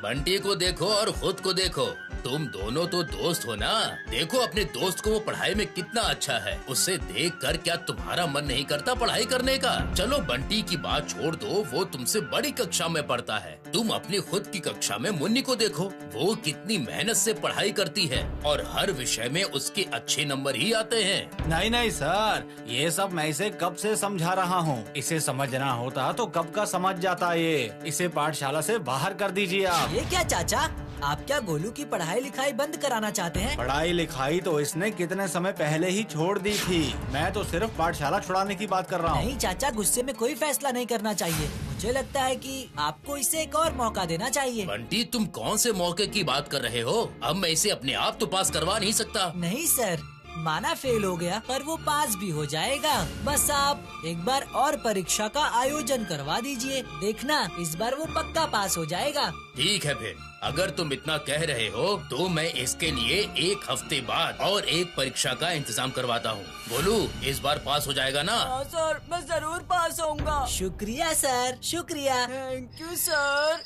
F: बंटी को देखो और खुद को देखो। तुम दोनों तो दोस्त हो ना। देखो अपने दोस्त को, वो पढ़ाई में कितना अच्छा है। उसे देखकर क्या तुम्हारा मन नहीं करता पढ़ाई करने का? चलो बंटी की बात छोड़ दो, वो तुमसे बड़ी कक्षा में पढ़ता है। तुम अपनी खुद की कक्षा में मुन्नी को देखो, वो कितनी मेहनत से पढ़ाई करती है और हर विषय में उसके अच्छे नंबर ही आते हैं।
E: नहीं नहीं सर, ये सब मैं इसे कब से समझा रहा हूँ। इसे समझना होता तो कब का समझ जाता ये। इसे पाठशाला से बाहर कर दीजिए आप।
D: ये क्या चाचा, आप क्या गोलू की पढ़ाई लिखाई बंद कराना चाहते हैं?
E: पढ़ाई लिखाई तो इसने कितने समय पहले ही छोड़ दी थी। मैं तो सिर्फ पाठशाला छुड़ाने की बात कर रहा हूँ।
D: नहीं चाचा, गुस्से में कोई फैसला नहीं करना चाहिए। मुझे लगता है कि आपको इसे एक और मौका देना चाहिए।
F: बंटी, तुम कौन से मौके की बात कर रहे हो? अब मैं इसे अपने आप तो पास करवा नहीं सकता।
D: नहीं सर, माना फेल हो गया पर वो पास भी हो जाएगा। बस आप एक बार और परीक्षा का आयोजन करवा दीजिए, देखना इस बार वो पक्का पास हो जाएगा।
F: ठीक है फिर, अगर तुम इतना कह रहे हो तो मैं इसके लिए 1 हफ्ते बाद और एक परीक्षा का इंतजाम करवाता हूँ। बोलू, इस बार पास हो जाएगा ना?
A: हाँ सर, मैं जरूर पास होऊंगा।
D: शुक्रिया सर, शुक्रिया।
A: Thank you sir.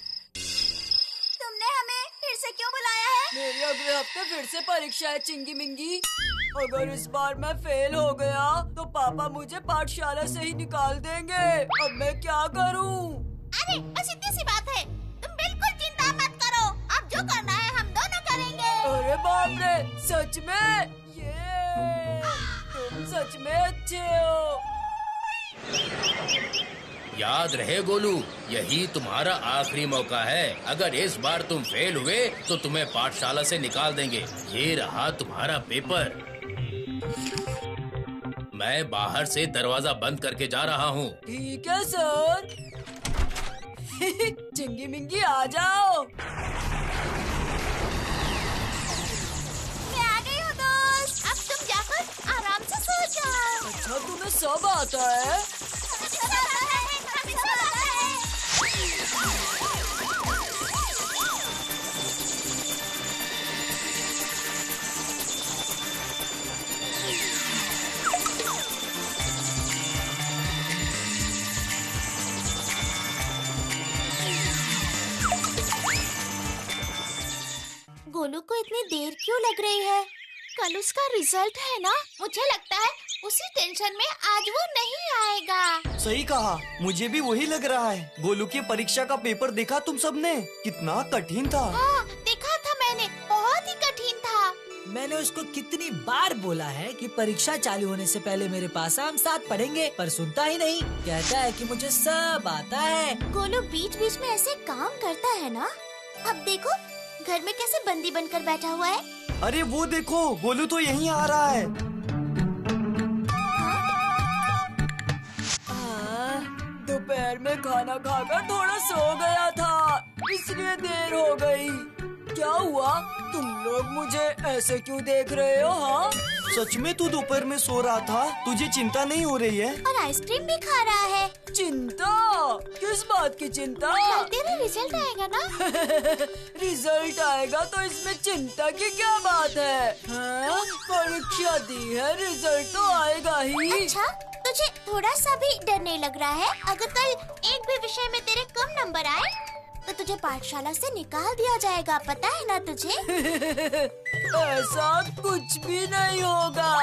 B: तुमने हमें फिर से क्यों बुलाया है?
A: मेरी अगले हफ्ते फिर से परीक्षा है चिंगी मिंगी। अगर इस बार मैं फेल हो गया तो पापा मुझे पाठशाला से ही निकाल देंगे। अब मैं क्या करूं?
B: अरे बस इतनी सी बात है, तुम बिल्कुल चिंता मत करो। अब जो करना है हम दोनों करेंगे।
A: अरे बाप रे, सच में? ये तुम सच में अच्छे हो।
F: याद रहे गोलू, यही तुम्हारा आखिरी मौका है। अगर इस बार तुम फेल हुए तो तुम्हें पाठशाला से निकाल देंगे। ये रहा तुम्हारा पेपर। मैं बाहर से दरवाजा बंद करके जा रहा हूँ।
A: ठीक है सर। चिंगी मिंगी आ जाओ।
B: मैं आ गई हूँ दोस्त, अब तुम जाकर आराम से सो जाओ।
A: अच्छा, तुम्हें सब आता है?
B: गोलू को इतनी देर क्यों लग रही है? कल उसका रिजल्ट है ना? मुझे लगता है उसी टेंशन में आज वो नहीं आएगा।
K: सही कहा, मुझे भी वही लग रहा है। गोलू की परीक्षा का पेपर देखा तुम सबने? कितना कठिन था।
B: हाँ, देखा था मैंने, बहुत ही कठिन था।
D: मैंने उसको कितनी बार बोला है कि परीक्षा चालू होने से पहले मेरे पास हम साथ पढ़ेंगे, पर सुनता ही नहीं। कहता है कि मुझे सब आता है।
B: गोलू बीच बीच में ऐसे काम करता है ना। अब देखो घर में कैसे बंदी बनकर बैठा हुआ है।
K: अरे वो देखो, गोलू तो यहीं आ रहा है।
A: दोपहर में खाना खाकर थोड़ा सो गया था, इसलिए देर हो गई। क्या हुआ? तुम लोग मुझे ऐसे क्यों देख रहे हो? हाँ,
K: सच में तू दोपहर में सो रहा था? तुझे चिंता नहीं हो रही है?
B: और आइसक्रीम भी खा रहा है।
A: चिंता? किस बात की चिंता?
B: कल तेरा रिजल्ट आएगा ना?
A: रिजल्ट आएगा तो इसमें चिंता की क्या बात है? हाँ? परीक्षा दी है, रिजल्ट तो आएगा ही।
B: अच्छा, तुझे थोड़ा सा भी डर नहीं लग रहा है? अगर कल एक भी विषय में तेरे कम नंबर आए तो तुझे पाठशाला से निकाल दिया जाएगा, पता है ना तुझे?
A: ऐसा कुछ भी नहीं होगा।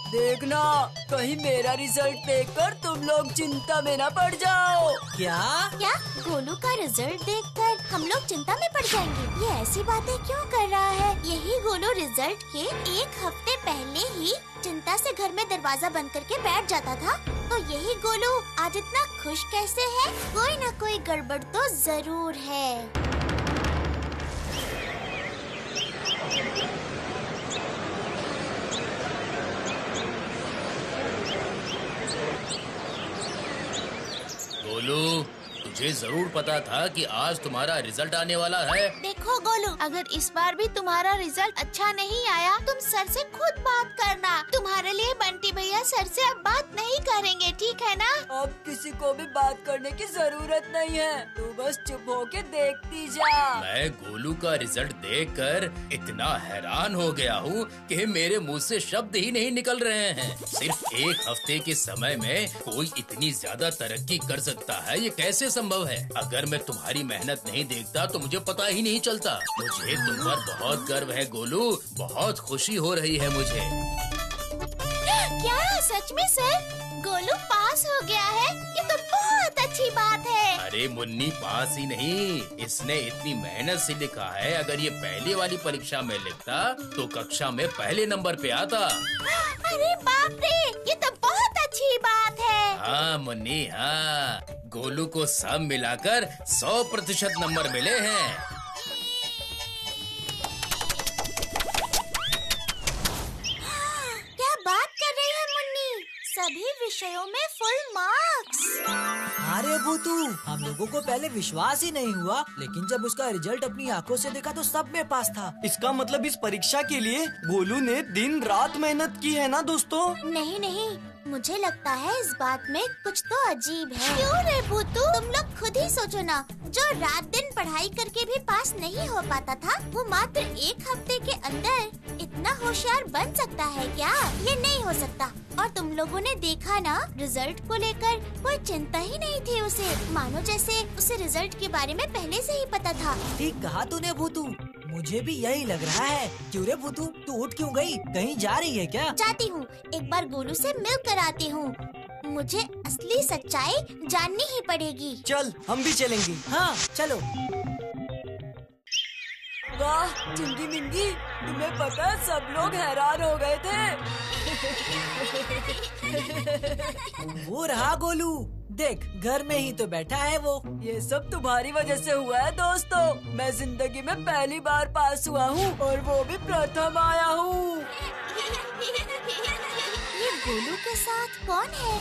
A: देखना, कहीं मेरा रिजल्ट देखकर तुम लोग चिंता में न पड़ जाओ।
D: क्या?
B: क्या गोलू का रिजल्ट देखकर हम लोग चिंता में पड़ जाएंगे? ये ऐसी बातें क्यों कर रहा है? यही गोलू रिजल्ट के 1 हफ्ते पहले ही चिंता से घर में दरवाजा बंद करके बैठ जाता था। तो यही गोलू आज इतना खुश कैसे है? कोई न कोई गड़बड़ तो जरूर है।
F: गोलू, मुझे जरूर पता था कि आज तुम्हारा रिजल्ट आने वाला है।
B: देखो गोलू, अगर इस बार भी तुम्हारा रिजल्ट अच्छा नहीं आया, तुम सर से खुद बात करना। तुम्हारे लिए बंटी भैया सर से अब बात नहीं करेंगे, ठीक है ना?
A: अब किसी को भी बात करने की जरूरत नहीं है, तू बस चुप होके देखती जा।
F: मैं गोलू का रिजल्ट देखकर इतना हैरान हो गया हूँ कि मेरे मुंह से शब्द ही नहीं निकल रहे हैं। सिर्फ एक हफ्ते के समय में कोई इतनी ज्यादा तरक्की कर सकता है, ये कैसे संभव है? अगर मैं तुम्हारी मेहनत नहीं देखता तो मुझे पता ही नहीं चलता। मुझे तुम पर बहुत गर्व है गोलू, बहुत खुशी हो रही है मुझे।
B: क्या सच में सर? गोलू पास हो गया है, ये तो बहुत अच्छी बात है।
F: अरे मुन्नी, पास ही नहीं, इसने इतनी मेहनत से लिखा है। अगर ये पहली वाली परीक्षा में लिखता तो कक्षा में पहले नंबर पे आता।
B: अरे बाप रे, ये तो बहुत अच्छी बात है।
F: हाँ मुन्नी, हाँ, गोलू को सब मिलाकर 100% नंबर मिले हैं।
B: क्या बात कर रही है मुन्नी? सभी विषयों में फुल मार्क्स।
D: अरे भूतू, हम लोगों को पहले विश्वास ही नहीं हुआ, लेकिन जब उसका रिजल्ट अपनी आंखों से देखा तो सब में पास था।
K: इसका मतलब इस परीक्षा के लिए गोलू ने दिन रात मेहनत की है ना दोस्तों?
B: नहीं नहीं, मुझे लगता है इस बात में कुछ तो अजीब है। क्यों रे भूतू? तुम लोग खुद ही सोचो ना, जो रात दिन पढ़ाई करके भी पास नहीं हो पाता था, वो मात्र एक हफ्ते के अंदर इतना होशियार बन सकता है क्या? ये नहीं हो सकता। और तुम लोगों ने देखा ना, रिजल्ट को लेकर कोई चिंता ही नहीं थी उसे, मानो जैसे उसे रिजल्ट के बारे में पहले से ही पता था।
D: ठीक कहा तूने भूतू, मुझे भी यही लग रहा है। क्यों रे भूतू, तू उठ क्यों गई? कहीं जा रही है क्या?
B: जाती हूँ, एक बार गोलू से मिल कर आती हूँ। मुझे असली सच्चाई जाननी ही पड़ेगी।
K: चल, हम भी चलेंगे।
D: हाँ चलो।
A: वाह चिंगी मिंगी, तुम्हें पता है सब लोग हैरान हो गए थे।
D: वो रहा गोलू, देख घर में ही तो बैठा है वो।
A: ये सब तुम्हारी वजह से हुआ है दोस्तों। मैं जिंदगी में पहली बार पास हुआ हूँ और वो भी प्रथम आया हूँ।
B: ये गोलू के साथ कौन है?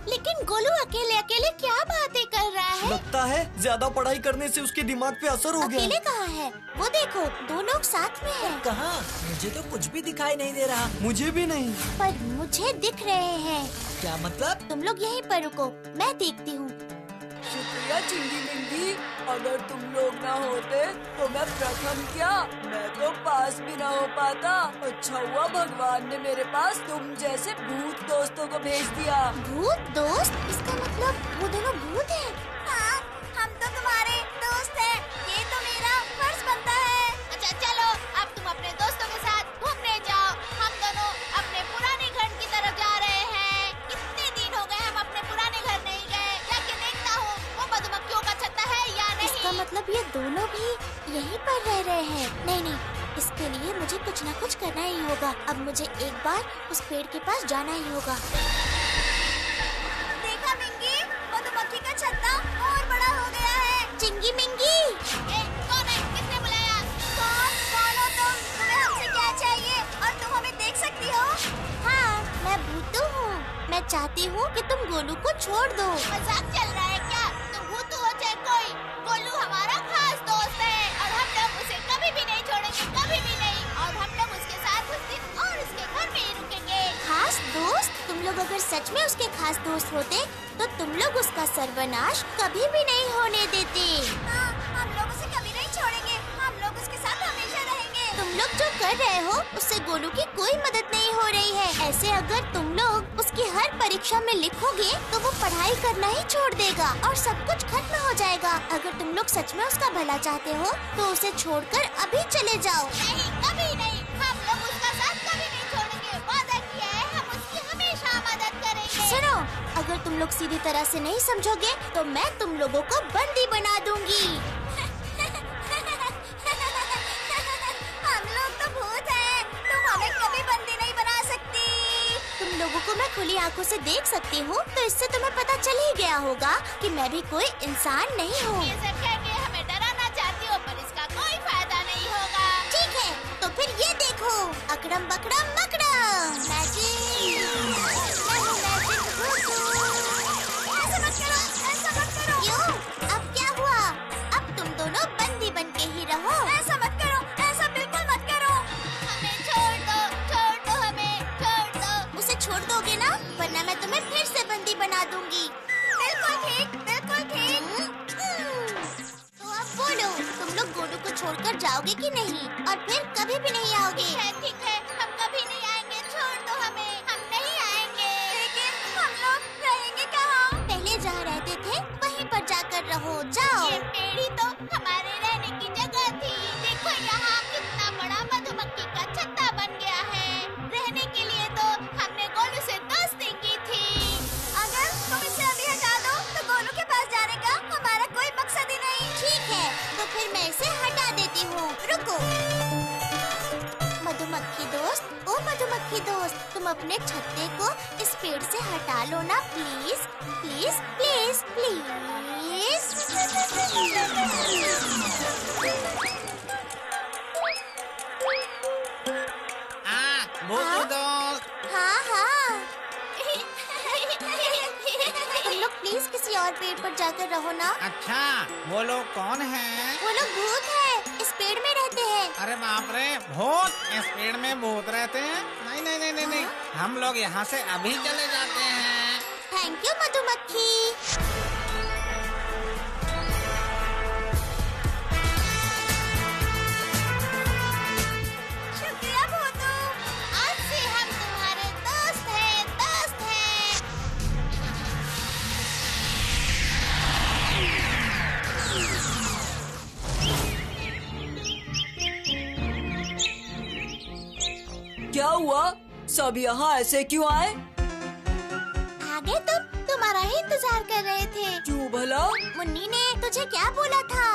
B: लेकिन गोलू अकेले अकेले क्या बातें कर रहा है?
K: लगता है ज्यादा पढ़ाई करने से उसके दिमाग पे असर हो गया।
B: अकेले कहाँ है? वो देखो, दो लोग साथ में हैं।
D: कहाँ? मुझे तो कुछ भी दिखाई नहीं दे रहा।
K: मुझे भी नहीं।
B: पर मुझे दिख रहे हैं।
D: क्या मतलब?
B: तुम लोग यहीं पर रुको, मैं देखती हूँ।
A: शुक्रिया चिंगी मिंगी, अगर तुम लोग ना होते तो मैं प्रथम क्या, मैं तो पास भी ना हो पाता। अच्छा हुआ भगवान ने मेरे पास तुम जैसे भूत दोस्तों को भेज दिया।
B: भूत दोस्त? इसका मतलब वो दोनों भूत हैं? हाँ, हम तो तुम्हारे दोस्त हैं। ये तो मेरा फर्ज बनता है। अच्छा चलो, अब तुम अपने दोस्तों के साथ घूमने जाओ। हम दोनों अपने पुराने घर की तरफ जा रहे हैं। कितने दिन हो गए हम अपने पुराने घर नहीं गए। जाके देखता हूँ वो मधुमक्खियों का छत्ता है या नहीं। इसका मतलब ये दोनों भी यहीं पर रह रहे हैं। नहीं नहीं, इसके लिए मुझे कुछ न कुछ करना ही होगा। अब मुझे एक बार उस पेड़ के पास जाना ही होगा। देखा मिंगी, मधुमक्खी का छत्ता और बड़ा हो गया है। चिंगी मिंगी, कौन है? किसने बुलाया? कौन हो तुम? तुम्हें हमसे क्या चाहिए? और तुम हमें देख सकती हो? हाँ, मैं भूतू हूँ। मैं चाहती हूँ कि तुम गोलू को छोड़ दो। मजाक चल रहा है क्या? तुम भूतू हो चाहे कोई, गोलू हमारा खास दोस्त है और हम लोग उसे कभी भी नहीं छोड़ेंगे, कभी भी नहीं। और हम लोग उसके साथ उस दिन और उसके घर में ही रुकेंगे। खास दोस्त? तुम लोग अगर सच में उसके खास दोस्त होते तो तुम लोग उसका सर्वनाश कभी भी नहीं होने देते। हम लोग उसे कभी नहीं छोड़ेंगे, हम लोग उसके साथ हमेशा रहेंगे। तुम लोग जो कर रहे हो उससे गोलू की कोई मदद नहीं हो रही है। ऐसे अगर तुम लोग उसकी हर परीक्षा में लिखोगे तो वो पढ़ाई करना ही छोड़ देगा और सब कुछ खत्म हो जाएगा। अगर तुम लोग सच में उसका भला चाहते हो तो उसे छोड़कर अभी चले जाओ। नहीं, कभी नहीं, हम लोग उसका साथ कभी नहीं छोड़ेंगे। वादा किया है, हम उसकी हमेशा मदद करेंगे। सुनो, अगर तुम लोग सीधी तरह से नहीं समझोगे तो मैं तुम लोगों को बंदी बना दूंगी। हम लोग तो भूत हैं, तुम हमें कभी बंदी नहीं बना सकती। तुम लोगों को मैं खुली आंखों से देख सकती हूँ, तो इससे तुम्हें पता चल ही गया होगा कि मैं भी कोई इंसान नहीं हूँ। ये सब कह के हमें डराना चाहती हो, पर इसका कोई फायदा नहीं होगा। ठीक है, तो फिर ये देखो, अकड़म बकड़म मकड़म। मैजिक, मैं हूँ मैजिक भूतू। ऐसा मत करो, ऐसा मत करो। क्यों? अब तुम लोग गोलू को छोड़कर जाओगे कि नहीं और फिर कभी भी नहीं आओगे। ठीक है, हम कभी नहीं आएंगे, छोड़ दो हमें, हम नहीं आएंगे। लेकिन हम लोग रहेंगे कहाँ? पहले जहाँ रहते थे वहीं पर जाकर रहो, जाओ। ये पेड़ी तो हमारे रहने की जगह थी। देखो यहाँ कितना बड़ा मधुमक्खी का छत्ता बन गया है। रहने के लिए तो हमने गोलू से दोस्ती की थी। अगर तुम इसे अभी हटा दो तो गोलू के पास जाने का हमारा कोई मकसद ही नहीं। ठीक है, तो फिर मैं इसे हटा देती हूँ। रुको मधुमक्खी दोस्त, ओ मधुमक्खी दोस्त, तुम अपने छत्ते को इस पेड़ से हटा लो ना, प्लीज प्लीज प्लीज प्लीज।
H: भूतू दोस्त।
B: हाँ हाँ तुम लोग प्लीज किसी और पेड़ पर जाकर रहो ना।
H: अच्छा, वो लोग कौन हैं?
B: वो लोग भूत है, इस पेड़ में रहते हैं।
H: अरे बाप रे, भूत? इस पेड़ में भूत रहते हैं? नहीं नहीं नहीं नहीं नहीं, हम लोग यहाँ से अभी चले जाते हैं।
B: थैंक यू मधुमक्खी। शुक्रिया भूतू, आज से हम तुम्हारे दोस्त हैं, दोस्त हैं।
A: क्या हुआ? सब यहाँ ऐसे क्यों आए?
B: आगे तुम तुम्हारा ही इंतजार कर रहे थे।
A: क्यों भला?
B: मुन्नी ने तुझे क्या बोला था?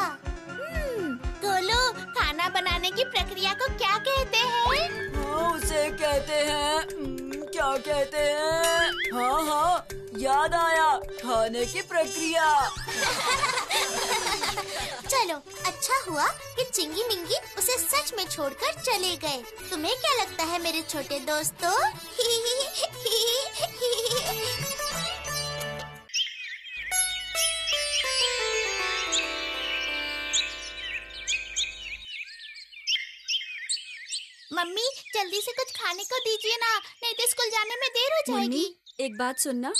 B: गोलू, खाना बनाने की प्रक्रिया को क्या कहते हैं?
A: हाँ, उसे कहते हैं क्या कहते हैं? हाँ हाँ, याद आया, खाने की प्रक्रिया।
B: चलो, अच्छा हुआ कि चिंगी मिंगी उसे सच में छोड़कर चले गए। तुम्हें क्या लगता है मेरे छोटे दोस्तों? मम्मी, जल्दी से कुछ खाने को दीजिए ना, नहीं तो स्कूल जाने में देर हो जाएगी।
L: एक बात सुनना।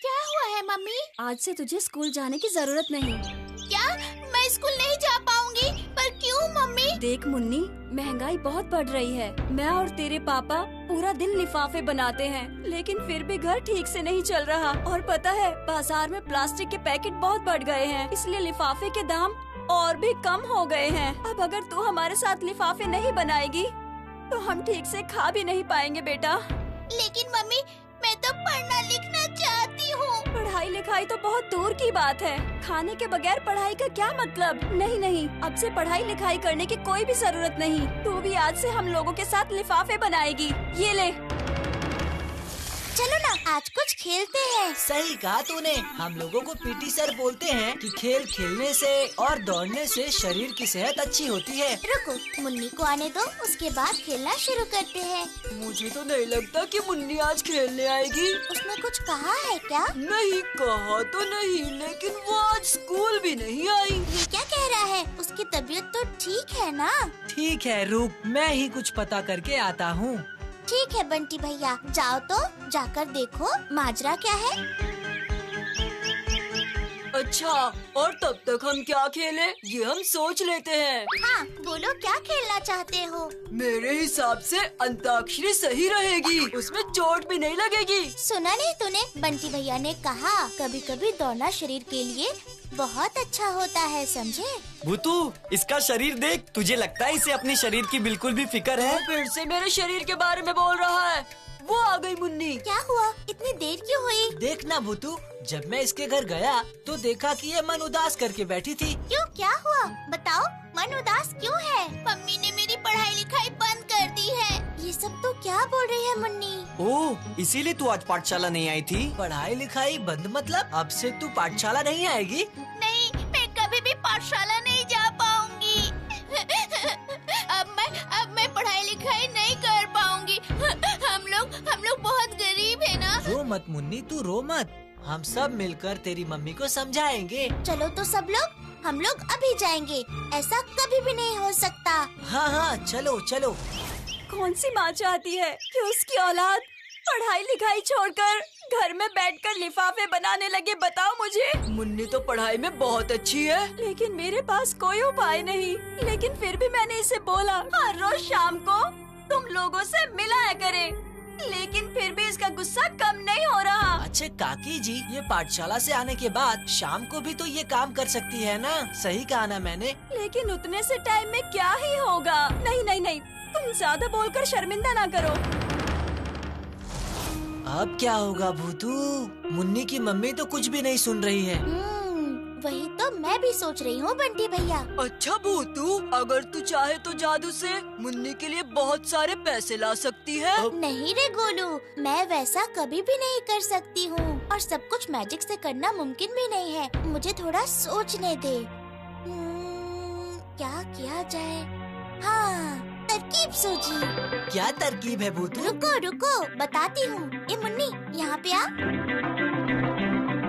B: क्या हुआ है मम्मी?
L: आज से तुझे स्कूल जाने की जरूरत नहीं।
B: क्या? मैं स्कूल नहीं जा पाऊंगी? पर क्यों मम्मी?
L: देख मुन्नी, महंगाई बहुत बढ़ रही है। मैं और तेरे पापा पूरा दिन लिफाफे बनाते हैं, लेकिन फिर भी घर ठीक से नहीं चल रहा। और पता है, बाजार में प्लास्टिक के पैकेट बहुत बढ़ गए हैं, इसलिए लिफाफे के दाम और भी कम हो गए हैं। अब अगर तू हमारे साथ लिफाफे नहीं बनाएगी तो हम ठीक से खा भी नहीं पाएंगे बेटा।
B: लेकिन मम्मी, मैं तो पढ़ना लिखना चाहती हूँ।
L: पढ़ाई लिखाई तो बहुत दूर की बात है, खाने के बगैर पढ़ाई का क्या मतलब? नहीं नहीं, अब से पढ़ाई लिखाई करने की कोई भी जरूरत नहीं। तू भी आज से हम लोगों के साथ लिफाफे बनाएगी। ये ले।
B: चलो ना, आज कुछ खेलते हैं।
D: सही कहा तूने। हम लोगों को पीटी सर बोलते हैं कि खेल खेलने से और दौड़ने से शरीर की सेहत अच्छी होती है।
B: रुको, मुन्नी को आने दो, उसके बाद खेलना शुरू करते हैं।
A: मुझे तो नहीं लगता कि मुन्नी आज खेलने आएगी।
B: उसने कुछ कहा है क्या?
A: नहीं कहा तो नहीं, लेकिन वो आज स्कूल भी नहीं आई।
B: ये क्या कह रहा है? उसकी तबीयत तो ठीक है ना?
D: ठीक है, रुक, मैं ही कुछ पता करके आता हूँ।
B: ठीक है बंटी भैया, जाओ तो जाकर देखो माजरा क्या है।
A: अच्छा, और तब तक हम क्या खेलें? ये हम सोच लेते हैं।
B: हाँ, बोलो क्या खेलना चाहते हो?
A: मेरे हिसाब से अंताक्षरी सही रहेगी, उसमें चोट भी नहीं लगेगी।
B: सुना नहीं तूने? बंटी भैया ने कहा कभी कभी दौड़ना शरीर के लिए बहुत अच्छा होता है, समझे?
K: भूतू, इसका शरीर देख, तुझे लगता है इसे अपने शरीर की बिल्कुल भी फिक्र है?
A: वो फिर से मेरे शरीर के बारे में बोल रहा है। वो आ गई मुन्नी।
B: क्या हुआ? इतनी देर क्यों हुई?
D: देखना भूतू, जब मैं इसके घर गया तो देखा कि ये मन उदास करके बैठी थी।
B: क्यों, क्या हुआ? बताओ, मन उदास क्यों है? मम्मी ने मेरी पढ़ाई लिखाई बंद कर दी है। ये सब तो क्या बोल रही है मुन्नी?
K: ओह, इसीलिए तू आज पाठशाला नहीं आई थी?
D: पढ़ाई लिखाई बंद मतलब अब से तू पाठशाला नहीं आएगी?
B: नहीं, मैं कभी भी पाठशाला नहीं जा पाऊंगी। अब मैं पढ़ाई लिखाई नहीं कर पाऊंगी। हम लोग बहुत गरीब है ना।
D: रो मत मुन्नी, तू रो मत, हम सब मिलकर तेरी मम्मी को समझाएंगे।
B: चलो तो सब लोग, हम लोग अभी जाएंगे। ऐसा कभी भी नहीं हो सकता।
D: हाँ हाँ, चलो चलो।
L: कौन सी माँ चाहती है कि उसकी औलाद पढ़ाई लिखाई छोड़कर घर में बैठकर लिफाफे बनाने लगे, बताओ मुझे।
A: मुन्नी तो पढ़ाई में बहुत अच्छी है।
L: लेकिन मेरे पास कोई उपाय नहीं। लेकिन फिर भी मैंने इसे बोला हर रोज शाम को तुम लोगों से मिलाया करे, लेकिन फिर भी इसका गुस्सा कम नहीं हो रहा।
D: अच्छा काकी जी, ये पाठशाला से आने के बाद शाम को भी तो ये काम कर सकती है ना? सही कहा ना मैंने?
L: लेकिन उतने से टाइम में क्या ही होगा। नहीं नहीं नहीं, तुम ज्यादा बोलकर शर्मिंदा ना करो।
D: अब क्या होगा भूतू? मुन्नी की मम्मी तो कुछ भी नहीं सुन रही है।
B: वही तो मैं भी सोच रही हूँ बंटी भैया।
A: अच्छा भूतू, अगर तू चाहे तो जादू से मुन्नी के लिए बहुत सारे पैसे ला सकती है।
B: नहीं रे गोलू, मैं वैसा कभी भी नहीं कर सकती हूँ, और सब कुछ मैजिक से करना मुमकिन भी नहीं है। मुझे थोड़ा सोचने दे। क्या किया जाए? हाँ, तरकीब सूझी।
D: क्या तरकीब है भूतू?
B: रुको रुको, बताती हूँ। ए मुन्नी, यहाँ पे आ।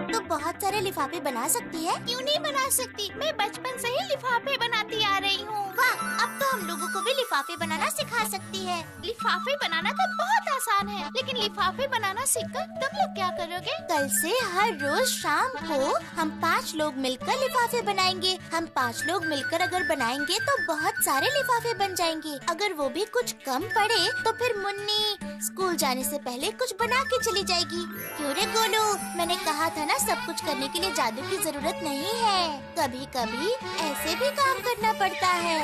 B: तो बहुत सारे लिफाफे बना सकती है।
M: क्यों नहीं बना सकती? मैं बचपन से ही लिफाफे बनाती आ रही हूँ।
B: वाह, अब तो हम लोगों को भी लिफाफे बनाना सिखा सकती है।
M: लिफाफे बनाना तो बहुत आसान है, लेकिन लिफाफे बनाना सीखकर तुम लोग क्या करोगे?
B: कल से हर रोज शाम को हम 5 लोग मिलकर लिफाफे बनाएंगे। हम 5 लोग मिलकर अगर बनाएंगे तो बहुत सारे लिफाफे बन जाएंगे। अगर वो भी कुछ कम पड़े तो फिर मुन्नी स्कूल जाने से पहले कुछ बना के चली जाएगी। क्यों रे गोलू, मैंने कहा था ना, सब कुछ करने के लिए जादू की जरूरत नहीं है। कभी कभी ऐसे भी काम करना पड़ता है।